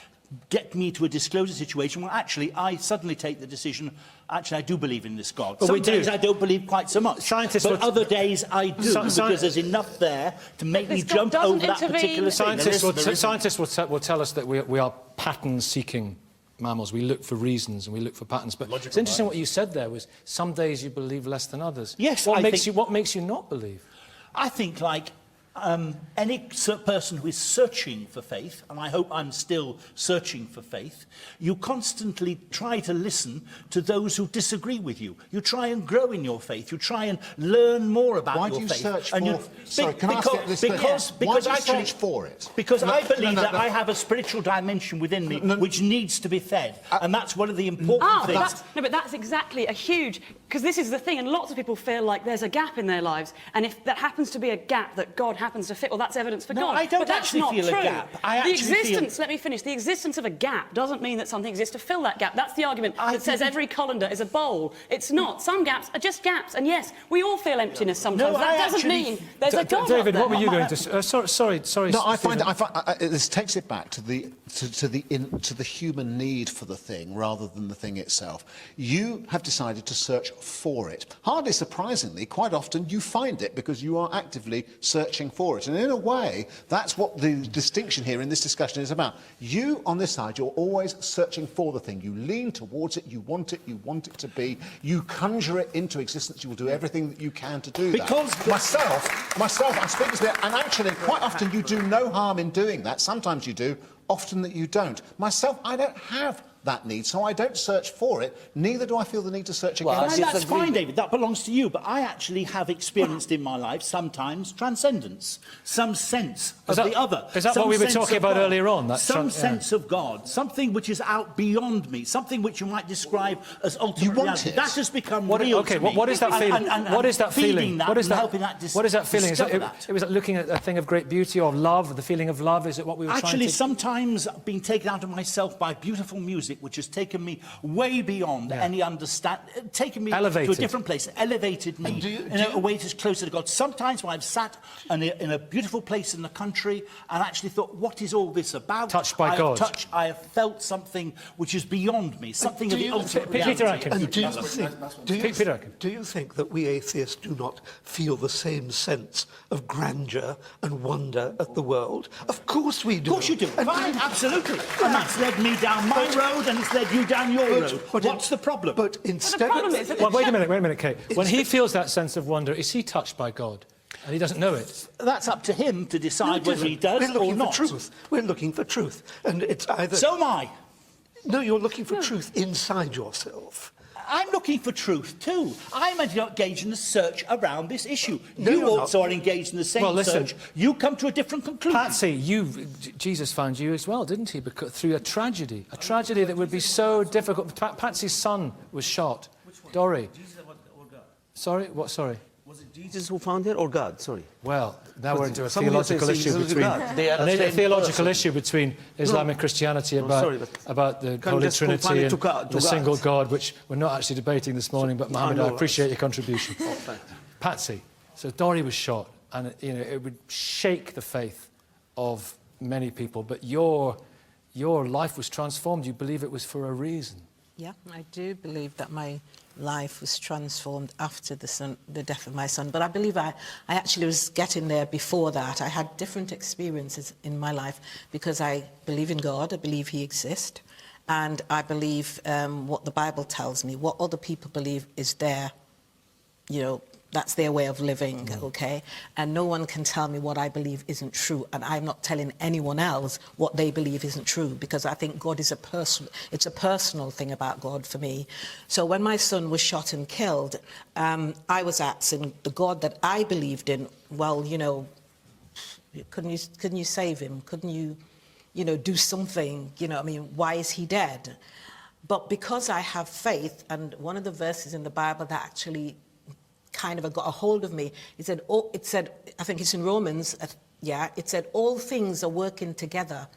get me to a disclosure situation where actually I suddenly take the decision, actually I do believe in this God. But Some we do. days I don't believe quite so much. Scientists but would- other days I do, because there's enough there to make me This God jump doesn't over that intervene. particular thing. Scientists will tell us that we are pattern-seeking mammals. We look for reasons and we look for patterns. But it's interesting what you said there was some days you believe less than others. Yes, What makes you not believe? I think, like, any person who is searching for faith, and I hope I'm still searching for faith, you constantly try to listen to those who disagree with you. You try and grow in your faith. You try and learn more about Why your do you faith. search And for... Sorry, can I ask you this question? Why because do you actually, search for it? Because I believe no, that no. I have a spiritual dimension within me which needs to be fed. And that's one of the important things. But that's exactly a huge... Because this is the thing, and lots of people feel like there's a gap in their lives, and if that happens to be a gap that God happens to fit, well, that's evidence for No, God. I don't but that's actually not feel a true. gap. I the actually feel- existence, let me finish, the existence of a gap doesn't mean that something exists to fill that gap. That's the argument that says every colander is a bowl. It's not. Some gaps are just gaps, and yes, we all feel emptiness sometimes. No, that I doesn't actually- mean there's a God David, up what were there. you going to... sorry. No, I find Stephen. this takes it back to the human need for the thing rather than the thing itself. You have decided to search for it. Hardly surprisingly, quite often you find it because you are actively searching for it. And in a way, that's what the distinction here in this discussion is about. You, on this side, you're always searching for the thing. You lean towards it, you want it to be, you conjure it into existence, you will do everything that you can to do that. Because Myself, I'm speaking to it, and actually, quite often you do no harm in doing that. Sometimes you do, often that you don't. Myself, I don't have that need, so I don't search for it, neither do I feel the need to search Well, against it. that's fine, David. That belongs to you. But I actually have experienced in my life sometimes transcendence, some sense of the other. Is that some what we were sense talking of about God, earlier on? Some sense of God, something which is out beyond me, something which you might describe as ultimate You want reality. it. That has become What, real okay, to me. what is that feeling? And What is that feeding feeling? that What is and that? helping that What is that feeling? discover that. It was looking at a thing of great beauty or love, the feeling of love. Is it what we were Actually, trying to... sometimes being taken out of myself by beautiful music, which has taken me way beyond any taken me to a different place, elevated me in a way that's closer to God. Sometimes when I've sat in a beautiful place in the country and actually thought, what is all this about? Touched by God. I have felt something which is beyond me, something of the ultimate reality. Peter Atkins. And Peter Atkins. do you think that we atheists do not feel the same sense of grandeur and wonder at the world? Of course we do. Of course you do. And Fine, absolutely. And that's led me down my road and it's led you down your road. What's the problem? But instead problem is that Well, wait a minute, Kate. When he feels that sense of wonder, is he touched by God? And he doesn't know it. That's up to him to decide No, whether he We're does looking or not. for truth. We're looking for truth. And it's either... So am I. No, you're looking for truth inside yourself. I'm looking for truth too. I'm engaged in the search around this issue. No, You you're also not. are engaged in the same Well, listen, search. You come to a different conclusion. Patsy, Jesus found you as well, didn't he? Because, through a tragedy that would be so difficult. Patsy's son was shot. Dory. Sorry? What? Sorry? Was it Jesus who found her or God? Sorry. Well, now we're into a Somebody theological says issue Jesus is between God. They are the a same theological person. issue between Islam and Christianity sorry, about the can't Holy just confine Trinity it and to God- to the single God. God, which we're not actually debating this morning. But Mohammed, no, I appreciate your contribution. thanks. Patsy, so Dory was shot, and it would shake the faith of many people. But your life was transformed. You believe it was for a reason. Yeah, I do believe that my life was transformed after the death of my son. But I believe I actually was getting there before that. I had different experiences in my life because I believe in God, I believe he exists, and I believe what the Bible tells me, what other people believe is their, that's their way of living, okay? And no one can tell me what I believe isn't true, and I'm not telling anyone else what they believe isn't true, because I think God is it's a personal thing about God for me. So when my son was shot and killed, I was asking the God that I believed in, well, couldn't you save him? Couldn't you, do something? Why is he dead? But because I have faith, and one of the verses in the Bible that actually kind of got a hold of me. It said, I think it's in Romans, it said, all things are working together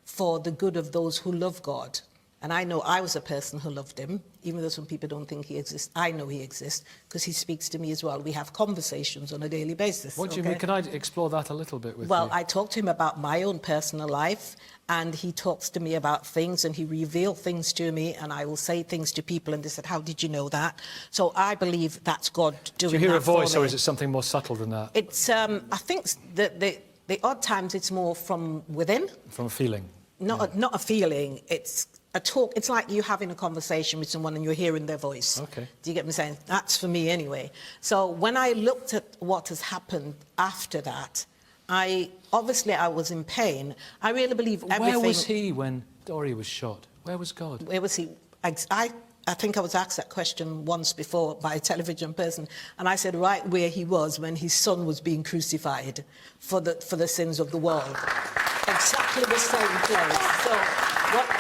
for the good of those who love God. And I know I was a person who loved him, even though some people don't think he exists. I know he exists because he speaks to me as well. We have conversations on a daily basis. What do you mean? Can I explore that a little bit with you? Well, I talked to him about my own personal life, and he talks to me about things, and he revealed things to me, and I will say things to people, and they said, how did you know that? So I believe that's God doing that. Do you hear a voice, for me. or is it something more subtle than that? It's, I think that the odd times it's more from within. From a feeling? Not a feeling, it's a talk. It's like you having a conversation with someone and you're hearing their voice. Okay. Do you get me saying? That's for me anyway. So when I looked at what has happened after that, I was in pain. I really believe everything... Where was he when Dory was shot? Where was God? Where was he? I think I was asked that question once before by a television person, and I said right where he was when his son was being crucified for the sins of the world. Exactly the same place. So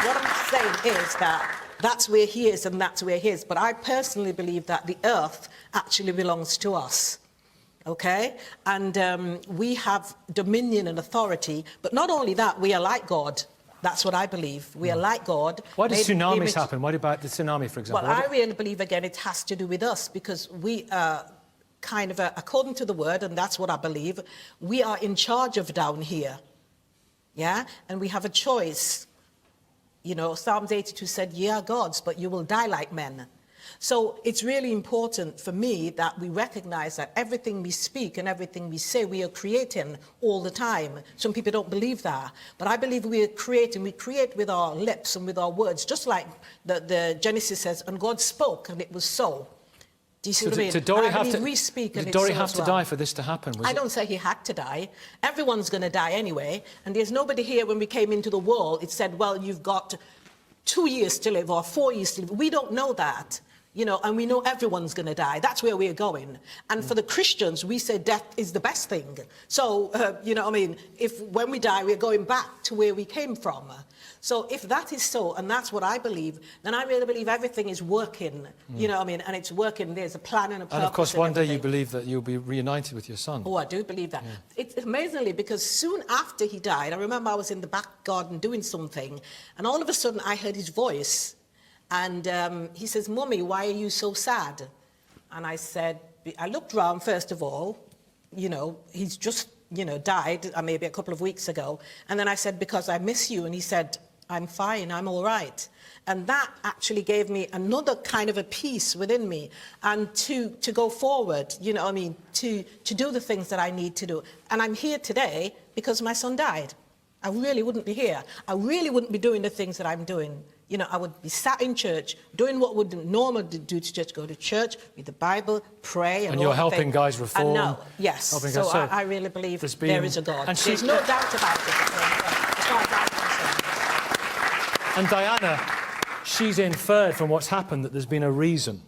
what I'm saying is that that's where he is and that's where he is. But I personally believe that the earth actually belongs to us. Okay? And we have dominion and authority, but not only that, we are like God. That's what I believe. We are like God. Why do tsunamis happen? What about the tsunami, for example? Well, I really believe, again, it has to do with us, because we are kind of, according to the word, and that's what I believe, we are in charge of down here. Yeah? And we have a choice. Psalms 82 said, ye are gods, but you will die like men. So it's really important for me that we recognize that everything we speak and everything we say, we are creating all the time. Some people don't believe that. But I believe we are creating. We create with our lips and with our words, just like the Genesis says, and God spoke, and it was so. Do you see what I mean? Did Dory have to die for this to happen? I don't say he had to die. Everyone's going to die anyway. And there's nobody here, when we came into the world, it said, well, you've got 2 years to live or 4 years to live. We don't know that. And we know everyone's going to die. That's where we're going. And for the Christians, we say death is the best thing. So, when we die, we're going back to where we came from. So if that is so, and that's what I believe, then I really believe everything is working, and it's working. There's a plan and a purpose. And of course, one day you believe that you'll be reunited with your son. Oh, I do believe that. Yeah. It's amazingly, because soon after he died, I remember I was in the back garden doing something, and all of a sudden I heard his voice. And he says, Mummy, why are you so sad? And I said, I looked round, first of all, he's just, died maybe a couple of weeks ago. And then I said, because I miss you. And he said, I'm fine, I'm all right. And that actually gave me another kind of a peace within me, and to go forward, to do the things that I need to do. And I'm here today because my son died. I really wouldn't be here. I really wouldn't be doing the things that I'm doing. You know, I would be sat in church doing what would normally do to church, go to church, read the Bible, pray. And you're helping guys reform. And no, yes. So I really believe there is a God. And there's no doubt about it. As far as I'm concerned. And Diana, she's inferred from what's happened that there's been a reason,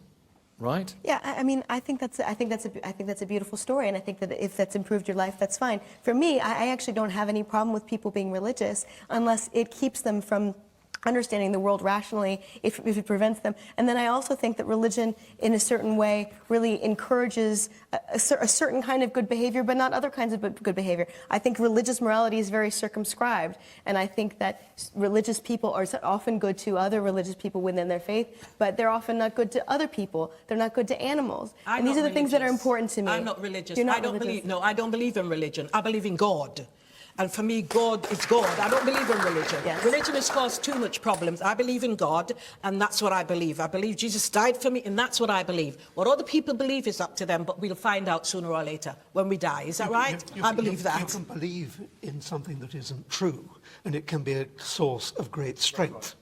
right? Yeah, I mean, I think that's a beautiful story, and I think that if that's improved your life, that's fine. For me, I actually don't have any problem with people being religious unless it keeps them from understanding the world rationally, if it prevents them. And then I also think that religion, in a certain way, really encourages a certain kind of good behavior, but not other kinds of good behavior. I think religious morality is very circumscribed, and I think that religious people are often good to other religious people within their faith, but they're often not good to other people. They're not good to animals. And these are the things that are important to me. I'm not religious. You're not I don't religious. believe. No, I don't believe in religion. I believe in God. And for me, God is God. I don't believe in religion. Yes. Religion has caused too much problems. I believe in God, and that's what I believe. I believe Jesus died for me, and that's what I believe. What other people believe is up to them, but we'll find out sooner or later when we die. Is that right? I believe that. You can believe in something that isn't true, and it can be a source of great strength.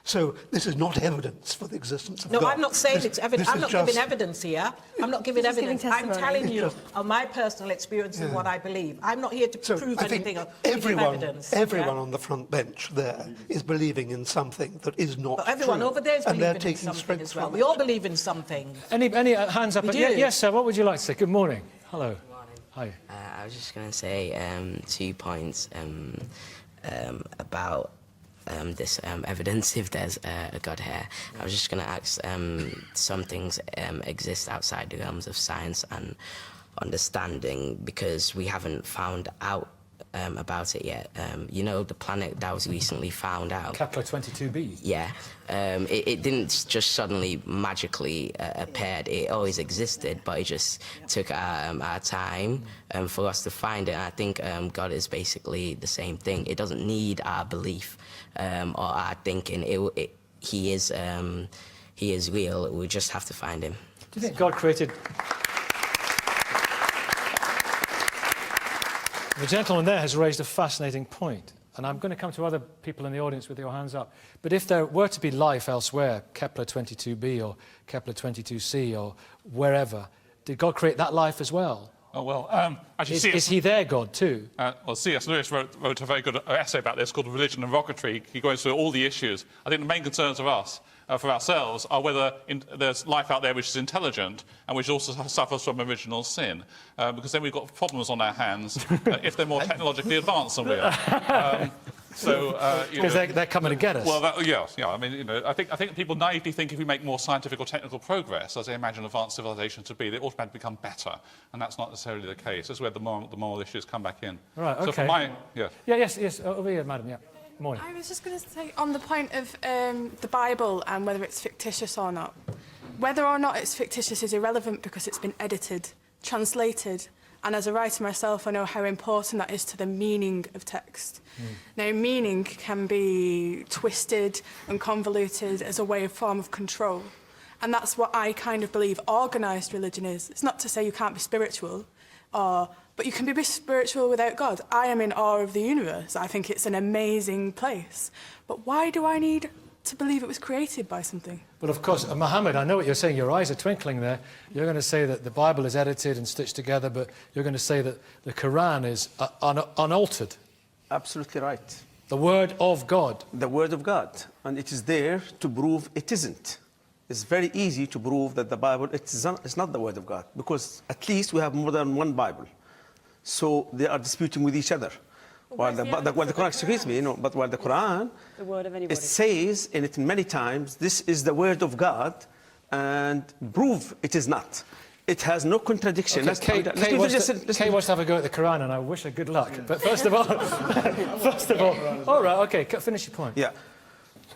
So this is not evidence for the existence of God. No, I'm not saying it's evidence. I'm not giving evidence here. I'm not giving evidence. I'm telling you of my personal experience and what I believe. I'm not here to prove anything or give evidence. Everyone on the front bench there is believing in something that is not but everyone true, over there is and they're believing in taking something as well. from We all believe in something. Any hands up? Yes, sir. What would you like to say? Good morning. Hello. Good morning. Hi. I was just going to say 2 points about this evidence, if there's a God here. I was just going to ask, some things exist outside the realms of science and understanding because we haven't found out about it yet. You know, the planet that was recently found out. Kepler 22b. Yeah. It didn't just suddenly magically appeared. It always existed, but it just took our time for us to find it. And I think God is basically the same thing. It doesn't need our belief or our thinking. He is real. We just have to find him. Do you think God created... The gentleman there has raised a fascinating point, and I'm going to come to other people in the audience with your hands up. But if there were to be life elsewhere, Kepler 22b or Kepler 22c or wherever, did God create that life as well? Oh, well, actually, is he their God too? Well, C.S. Lewis wrote a very good essay about this called Religion and Rocketry. He goes through all the issues. I think the main concerns of us, for ourselves, are whether there's life out there which is intelligent and which also suffers from original sin, because then we've got problems on our hands if they're more technologically advanced than we are. Because they're coming to get us. Well, yeah. I mean, you know, I think people naively think if we make more scientific or technical progress, as they imagine advanced civilizations to be, they automatically become better, and that's not necessarily the case. That's where the moral issues come back in. Right. Okay. So for my, yes, over here, madam. Yeah. Morning. I was just going to say on the point of the Bible and whether it's fictitious or not. Whether or not it's fictitious is irrelevant because it's been edited, translated, and as a writer myself, I know how important that is to the meaning of text. Now, meaning can be twisted and convoluted as a form of control. And that's what I kind of believe organised religion is. It's not to say you can't be spiritual, but you can be spiritual without God. I am in awe of the universe. I think it's an amazing place. But why do I need to believe it was created by something? Well, of course, Mohammed, I know what you're saying. Your eyes are twinkling there. You're going to say that the Bible is edited and stitched together, but you're going to say that the Quran is unaltered. Absolutely right. The Word of God. The Word of God. And it is there to prove it isn't. It's very easy to prove that the Bible it's not the Word of God, because at least we have more than one Bible. So they are disputing with each other. While the Quran, excuse me, but while the Quran, the word of anybody. It says in it many times, this is the Word of God, and prove it is not. It has no contradiction. Okay, Kay wants to have a go at the Quran, and I wish her good luck. But first of all, all right, okay, finish your point. Yeah.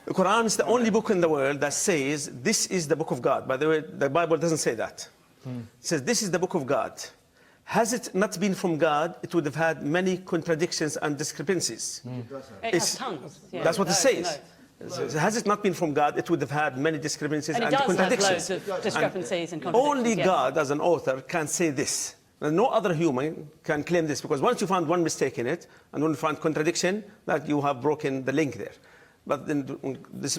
The Quran is the only book in the world that says this is the book of God. By the way, the Bible doesn't say that. It says this is the book of God. Has it not been from God, it would have had many contradictions and discrepancies. It has tons. Yeah. That's what it says. Has it not been from God, it would have had many discrepancies and contradictions. And it does have loads of discrepancies and contradictions. Only God, as an author, can say this. And no other human can claim this, because once you find one mistake in it, and when you find contradiction, that you have broken the link there. But then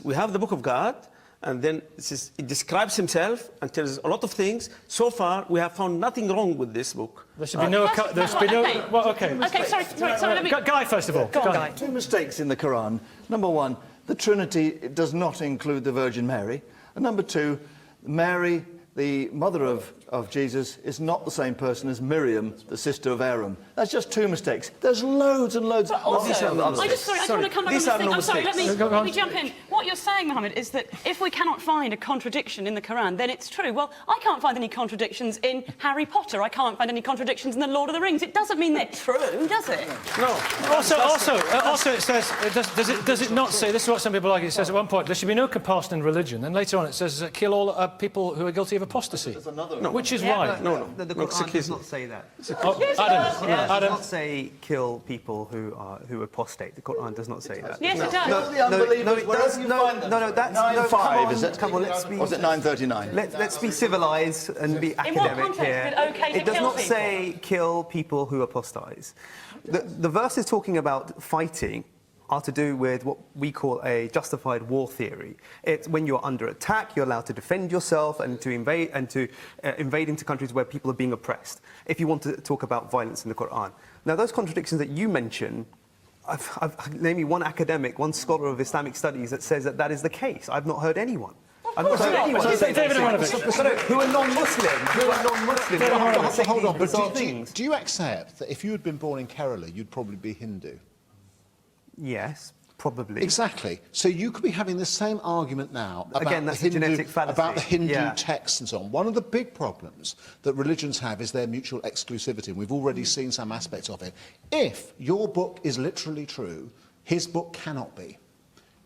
we have the Book of God, and then it describes himself and tells a lot of things. So far, we have found nothing wrong with this book. There should be no... There should be no... Well, OK. OK, sorry, let me... Guy, first of all. Go on, Guy. Two mistakes in the Quran. Number one, the Trinity does not include the Virgin Mary. And number two, Mary, the mother of Jesus, is not the same person as Miriam, the sister of Aaron. That's just two mistakes. There's loads and loads of Also, other I just want to come back on this thing. I'm sorry, let me jump in. What you're saying, Mohammed, is that if we cannot find a contradiction in the Quran, then it's true. Well, I can't find any contradictions in Harry Potter. I can't find any contradictions in The Lord of the Rings. It doesn't mean they're true, does it? No. Also, it says, does it not say, this is what some people argue, it says at one point, there should be no compulsion in religion. Then later on it says, kill all people who are guilty of apostasy. Which is why. No, the Quran does not say that. Adam, It does not say kill people who apostate. The Quran does not say that. Yes, it does. No, it does. No, that's 9:5, is it? Come on, let's be... Or is it 9:39? Let's be civilised and be academic here. It does not say kill people who apostatize. The verse is talking about fighting are to do with what we call a justified war theory. It's when you're under attack, you're allowed to defend yourself and to invade into countries where people are being oppressed. If you want to talk about violence in the Quran. Now, those contradictions that you mention, name me one academic, one scholar of Islamic studies that says that that is the case. I've not heard anyone. I've not heard anyone say that. Who are non-Muslim. So hold on, but do you accept that if you had been born in Kerala, you'd probably be Hindu? Yes, probably. Exactly. So you could be having the same argument now about Again, that's a genetic fallacy. About the Hindu texts and so on. One of the big problems that religions have is their mutual exclusivity, and we've already seen some aspects of it. If your book is literally true, his book cannot be.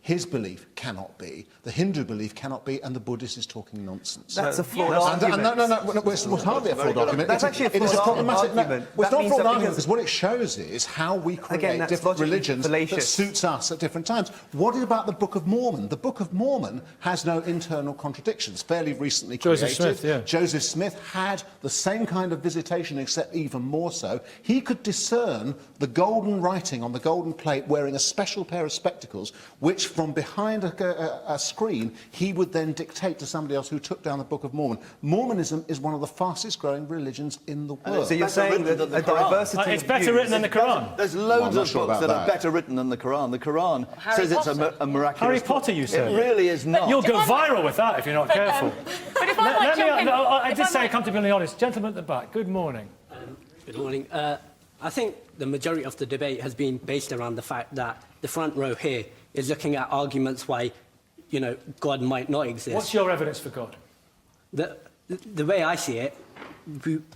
His belief cannot be, the Hindu belief cannot be, and the Buddhist is talking nonsense. That's a flawed argument. No, it's hardly a flawed argument. That's actually a flawed argument. It's not a flawed argument, because what it shows is how we create different religions that suits us at different times. What about the Book of Mormon? The Book of Mormon has no internal contradictions. Fairly recently created. Joseph Smith had the same kind of visitation, except even more so. He could discern the golden writing on the golden plate wearing a special pair of spectacles, which from behind a screen, he would then dictate to somebody else who took down the Book of Mormon. Mormonism is one of the fastest growing religions in the world. So you're saying that a diversity it's better written than the Quran? There's loads of books that are better written than the Quran. The Quran says it's a miraculous Harry Potter, you said? It really is not. You'll go viral with that if you're not careful. But if I might jump in... I did say, come to be honest. Gentleman at the back, good morning. Good morning. I think the majority of the debate has been based around the fact that the front row here is looking at arguments why, God might not exist. What's your evidence for God? The way I see it,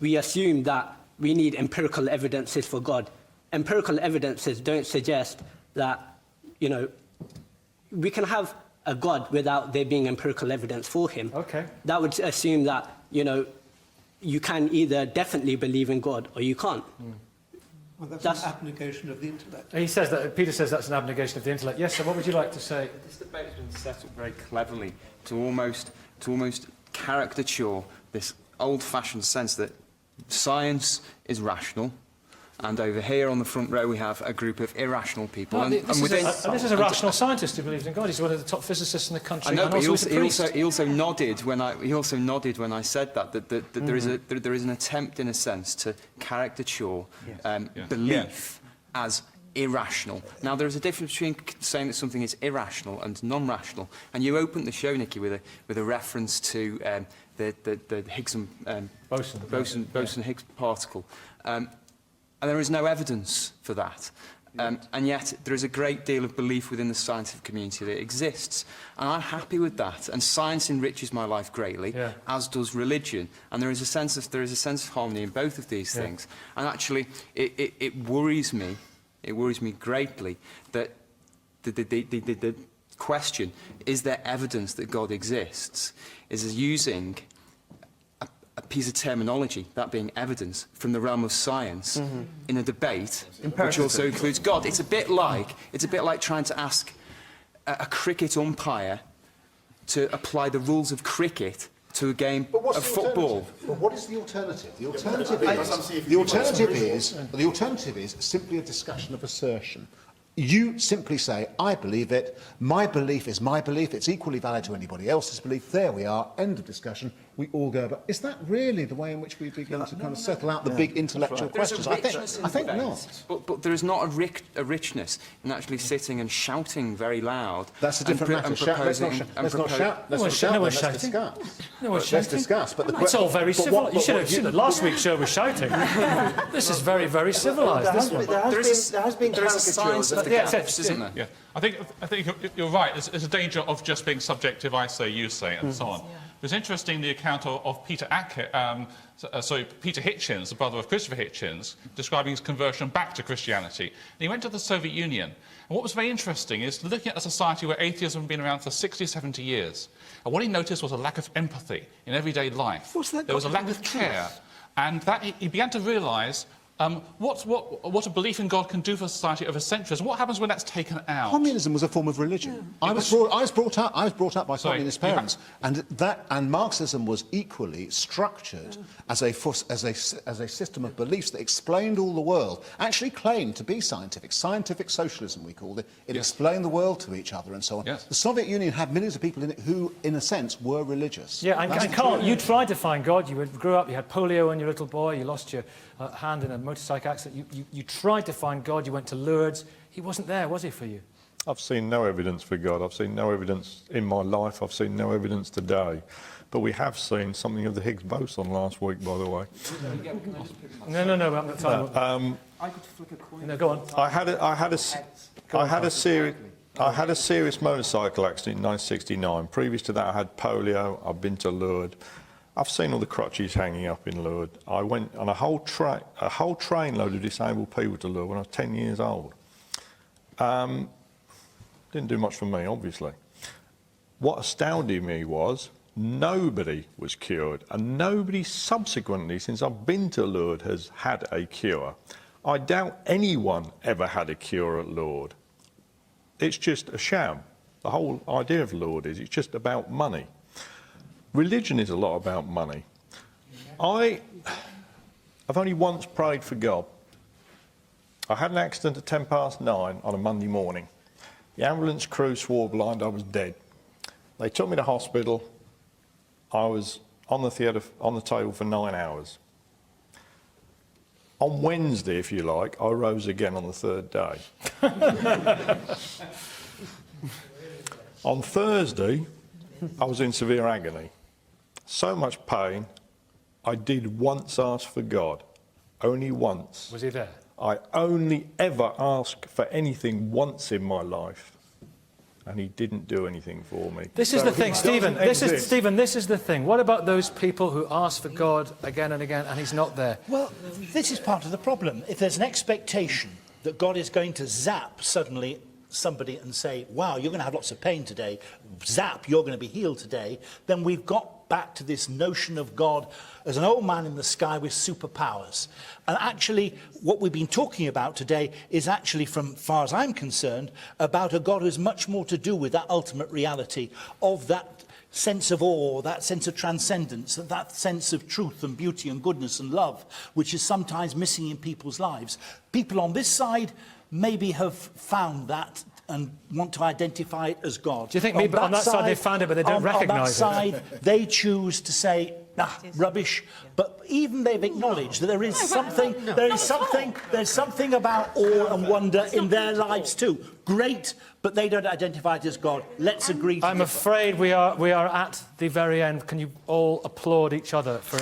we assume that we need empirical evidences for God. Empirical evidences don't suggest that, we can have a God without there being empirical evidence for him. Okay. That would assume that, you can either definitely believe in God or you can't. Well, that's an abnegation of the intellect. He says that. Peter says that's an abnegation of the intellect. Yes, sir. What would you like to say? This debate has been set up very cleverly to almost caricature this old-fashioned sense that science is rational, and over here on the front row we have a group of irrational people. This is a rational scientist who believes in God. He's one of the top physicists in the country. I know, and but he also nodded when I said that there is an attempt, in a sense, to caricature belief as irrational. Now, there is a difference between saying that something is irrational and non-rational. And you opened the show, Nicky, with a reference to the Higgs boson Higgs particle. And there is no evidence for that. And yet, there is a great deal of belief within the scientific community that it exists. And I'm happy with that. And science enriches my life greatly, as does religion. And there is a sense of harmony in both of these things. And actually, it worries me greatly that the question, is there evidence that God exists, is using a piece of terminology, that being evidence, from the realm of science in a debate which also includes God. It's a bit like trying to ask a cricket umpire to apply the rules of cricket to a game But what's of the football. alternative? But what is the alternative? The alternative is simply a discussion of assertion. You simply say, I believe it, my belief is my belief, it's equally valid to anybody else's belief, there we are, end of discussion, we all go. But is that really the way in which we begin to kind of settle out the big intellectual questions? I think not. But there is not a richness in actually sitting and shouting very loud. That's a different matter. Let's not shout. Let's discuss. But it's all very civil. You should have. Last week's show was shouting. This is very, very civilised. There has been caricatures. Isn't there? Yeah. I think you're right. There's a danger of just being subjective, I say, you say, and so on. It's interesting the account of Peter Hitchens, the brother of Christopher Hitchens, describing his conversion back to Christianity. And he went to the Soviet Union. And what was very interesting is looking at a society where atheism had been around for 60, 70 years. And what he noticed was a lack of empathy in everyday life. There was a lack of care. And that he began to realise what a belief in God can do for society over centuries. What happens when that's taken out? Communism was a form of religion. I was brought up by communist parents, and Marxism was equally structured as a system of beliefs that explained all the world. Actually claimed to be scientific socialism, we called it. It explained the world to each other and so on. The Soviet Union had millions of people in it who, in a sense, were religious. Yeah, and Carl, you tried to find God. You grew up. You had polio when you were a little boy. You lost your hand in a motorcycle accident. You tried to find God. You went to Lourdes. He wasn't there, was he, for you? I've seen no evidence for God. I've seen no evidence in my life. I've seen no evidence today. But we have seen something of the Higgs boson last week, by the way. No, we haven't got time. I could flick a coin. No, go on. I had a serious motorcycle accident in 1969. Previous to that, I had polio. I've been to Lourdes. I've seen all the crutches hanging up in Lourdes. I went on a whole train load of disabled people to Lourdes when I was 10 years old. Didn't do much for me, obviously. What astounded me was nobody was cured, and nobody subsequently, since I've been to Lourdes, has had a cure. I doubt anyone ever had a cure at Lourdes. It's just a sham. The whole idea of Lourdes is it's just about money. Religion is a lot about money. I've only once prayed for God. I had an accident at 9:10 on a Monday morning. The ambulance crew swore blind I was dead. They took me to hospital. I was on the table for 9 hours. On Wednesday, if you like, I rose again on the third day. On Thursday, I was in severe agony. So much pain, I did once ask for God. Only once. Was he there? I only ever asked for anything once in my life, and he didn't do anything for me. This is the thing, Stephen. This is the thing. What about those people who ask for God again and again, and he's not there? Well, this is part of the problem. If there's an expectation that God is going to zap suddenly somebody and say, wow, you're going to have lots of pain today, zap, you're going to be healed today, then we've got back to this notion of God as an old man in the sky with superpowers. And actually, what we've been talking about today is actually, from far as I'm concerned, about a God who's much more to do with that ultimate reality of that sense of awe, that sense of transcendence, that sense of truth and beauty and goodness and love, which is sometimes missing in people's lives. People on this side maybe have found that and want to identify it as God. Do you think maybe on that side they found it, but they don't recognise it? On that side, they choose to say, rubbish. But even they've acknowledged that there is something, there's something about awe and wonder in their lives too. Great, but they don't identify it as God. Let's agree. I'm afraid we are at the very end. Can you all applaud each other for